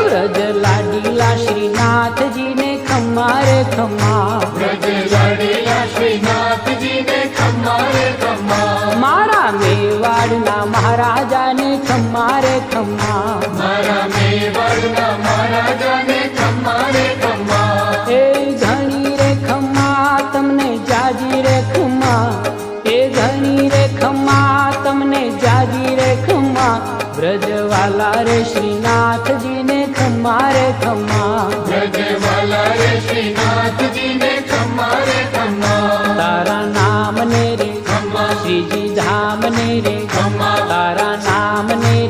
વ્રજ લાડીલા શ્રીનાથજી ને ખમ્મા રે ખમ્મા, વ્રજ લાડીલા શ્રીનાથજી ને ખમ્મા રે ખમ્મા, મારા મેવાડના મહારાજાને ખમ્મા રે ખમ્મા, મારા મેવાડના મહારાજાને ખમ્મા રે ખમ્મા, એ ઘણી રે ખમ્મા તમને જાજી રે ખમ્મા, એ ઘણી રે ખમ્મા તમને જાજી રે ખમ્મા, વ્રજવાલા રે શ્રીનાથજી ને ખમ્મા રે ખમ્મા, વ્રજવાલા રે શ્રીનાથજી ને ખમ્મા રે ખમ્મા, તારા નામ ને રે ખમ્મા શ્રીજી ધામ ને રે, ખમ્મા તારા નામ ને